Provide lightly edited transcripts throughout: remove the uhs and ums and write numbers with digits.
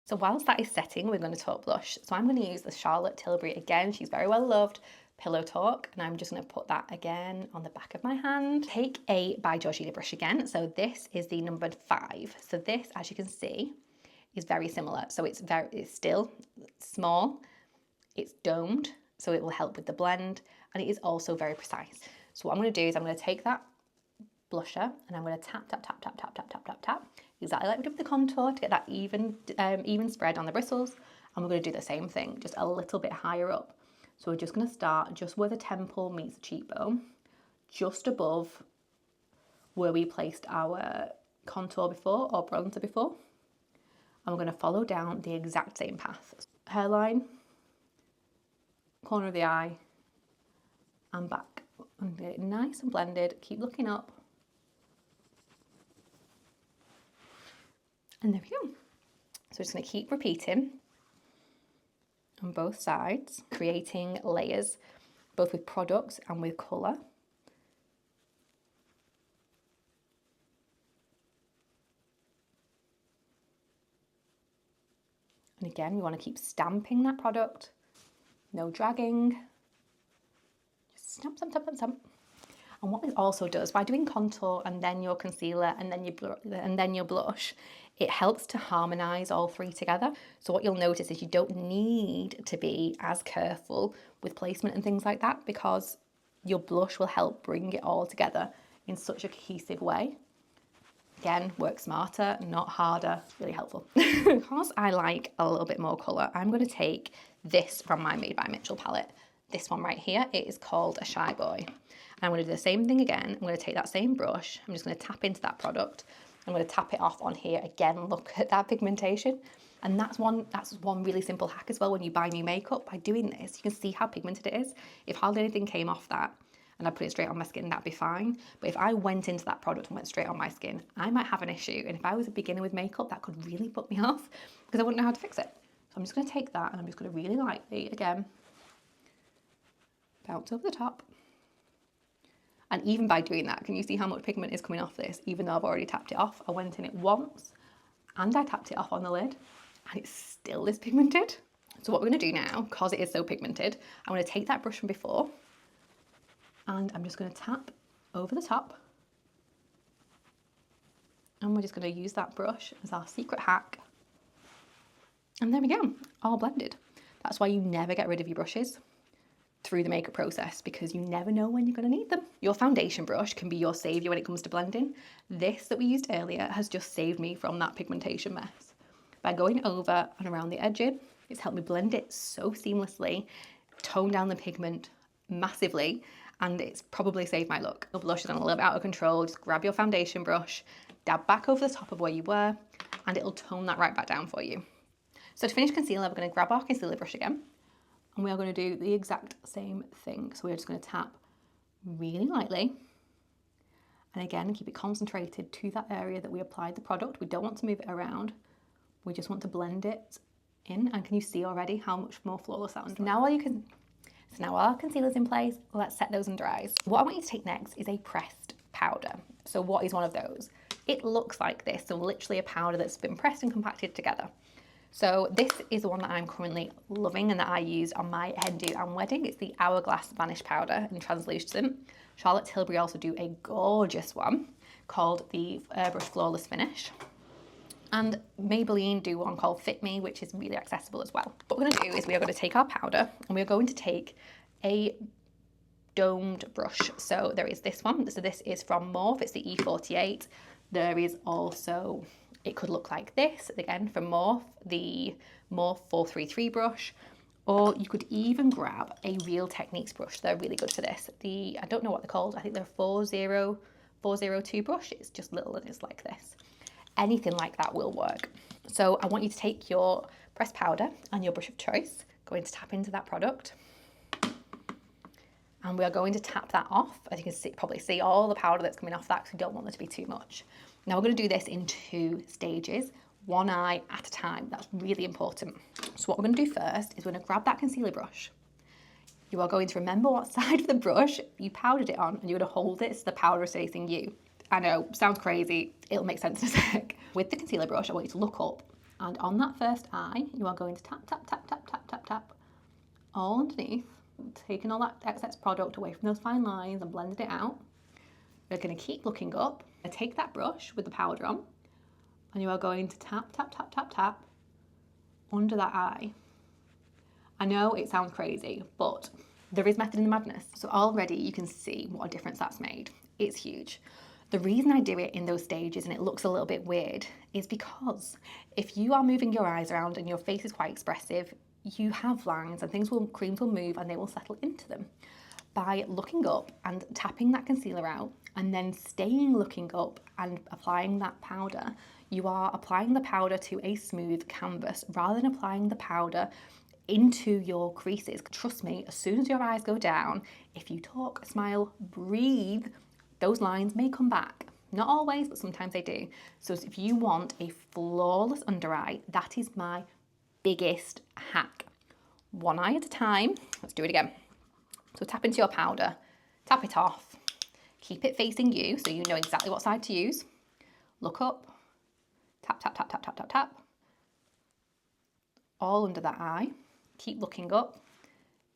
So whilst that is setting, we're going to talk blush. So I'm going to use the Charlotte Tilbury again. She's very well loved Pillow Talk, and I'm just going to put that again on the back of my hand. Take a By Georgina brush again. So this is the numbered 5. So this, as you can see, is very similar. So it's still small, it's domed, so it will help with the blend, and it is also very precise. So what I'm going to do is I'm going to take that blusher and I'm going to tap, tap, tap, tap, tap, tap, tap, tap, tap, exactly like we did with the contour to get that even spread on the bristles. And we're going to do the same thing, just a little bit higher up. So we're just going to start just where the temple meets the cheekbone, just above where we placed our contour before or bronzer before. And we're going to follow down the exact same path. Hairline, corner of the eye, and back. And get it nice and blended. Keep looking up. And there we go. So we're just going to keep repeating on both sides, creating layers, both with products and with colour. And again, we want to keep stamping that product. No dragging. Just stamp, stamp, stamp, stamp. And what this also does, by doing contour and then your concealer and then your blush, it helps to harmonise all three together. So what you'll notice is you don't need to be as careful with placement and things like that, because your blush will help bring it all together in such a cohesive way. Again, work smarter, not harder. It's really helpful. Because I like a little bit more colour, I'm going to take this from my Made by Mitchell palette. This one right here, it is called a Shy Boy. And I'm going to do the same thing again. I'm going to take that same brush. I'm just going to tap into that product. I'm going to tap it off on here. Again, look at that pigmentation. And that's one really simple hack as well when you buy new makeup. By doing this, you can see how pigmented it is. If hardly anything came off that and I put it straight on my skin, that'd be fine. But if I went into that product and went straight on my skin, I might have an issue. And if I was a beginner with makeup, that could really put me off because I wouldn't know how to fix it. So I'm just going to take that and I'm just going to really lightly, again, bounce over the top. And even by doing that, can you see how much pigment is coming off this? Even though I've already tapped it off, I went in it once and I tapped it off on the lid and it still is pigmented. So what we're going to do now, because it is so pigmented, I'm going to take that brush from before and I'm just going to tap over the top. And we're just going to use that brush as our secret hack. And there we go, all blended. That's why you never get rid of your brushes through the makeup process, because you never know when you're going to need them. Your foundation brush can be your saviour when it comes to blending. This that we used earlier has just saved me from that pigmentation mess. By going over and around the edging, it's helped me blend it so seamlessly, tone down the pigment massively, and it's probably saved my look. Your blush is a little bit out of control. Just grab your foundation brush, dab back over the top of where you were, and it'll tone that right back down for you. So to finish concealer, we're going to grab our concealer brush again. And we are going to do the exact same thing. So we're just going to tap really lightly. And again, keep it concentrated to that area that we applied the product. We don't want to move it around. We just want to blend it in. And can you see already how much more flawless that one's? Now while our concealer's in place, let's set those and dries. What I want you to take next is a pressed powder. So what is one of those? It looks like this. So literally a powder that's been pressed and compacted together. So this is the one that I'm currently loving and that I use on my hen do and wedding. It's the Hourglass Vanish Powder in Translucent. Charlotte Tilbury also do a gorgeous one called the Airbrush Flawless Finish. And Maybelline do one called Fit Me, which is really accessible as well. What we're going to do is we are going to take our powder and we are going to take a domed brush. So there is this one. So this is from Morphe. It's the E48. There is also... it could look like this, again, from Morphe, the Morphe 433 brush, or you could even grab a Real Techniques brush. They're really good for this. I don't know what they're called. I think they're 402 brush. It's just little and it's like this. Anything like that will work. So I want you to take your pressed powder and your brush of choice, going to tap into that product. And we are going to tap that off. As you can probably see all the powder that's coming off that, because we don't want there to be too much. Now we're going to do this in 2 stages, one eye at a time. That's really important. So what we're going to do first is we're going to grab that concealer brush. You are going to remember what side of the brush you powdered it on, and you're going to hold it so the powder is facing you. I know, sounds crazy. It'll make sense in a sec. With the concealer brush, I want you to look up And on that first eye, you are going to tap, tap, tap, tap, tap, tap, tap, all underneath, taking all that excess product away from those fine lines and blending it out. You're going to keep looking up. Take that brush with the powder on, and you are going to tap, tap, tap, tap, tap under that eye. I know it sounds crazy, but there is method in the madness. So already you can see what a difference that's made. It's huge. The reason I do it in those stages and it looks a little bit weird is because if you are moving your eyes around and your face is quite expressive, you have lines and creams will move and they will settle into them. By looking up and tapping that concealer out and then staying looking up and applying that powder, you are applying the powder to a smooth canvas rather than applying the powder into your creases. Trust me, as soon as your eyes go down, if you talk, smile, breathe, those lines may come back. Not always, but sometimes they do. So if you want a flawless under eye, that is my biggest hack. One eye at a time. Let's do it again. So tap into your powder, tap it off, keep it facing you so you know exactly what side to use. Look up, tap, tap, tap, tap, tap, tap, tap. All under that eye. Keep looking up.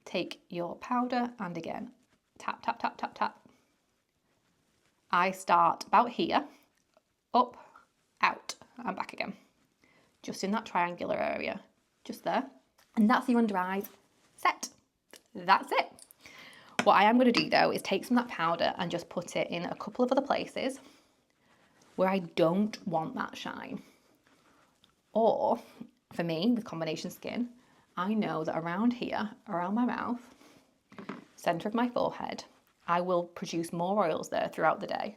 Take your powder and again, tap, tap, tap, tap, tap. I start about here, up, out, and back again. Just in that triangular area, just there. And that's your under eyes set. That's it. What I am going to do though is take some of that powder and just put it in a couple of other places where I don't want that shine. Or for me, with combination skin, I know that around here, around my mouth, centre of my forehead, I will produce more oils there throughout the day.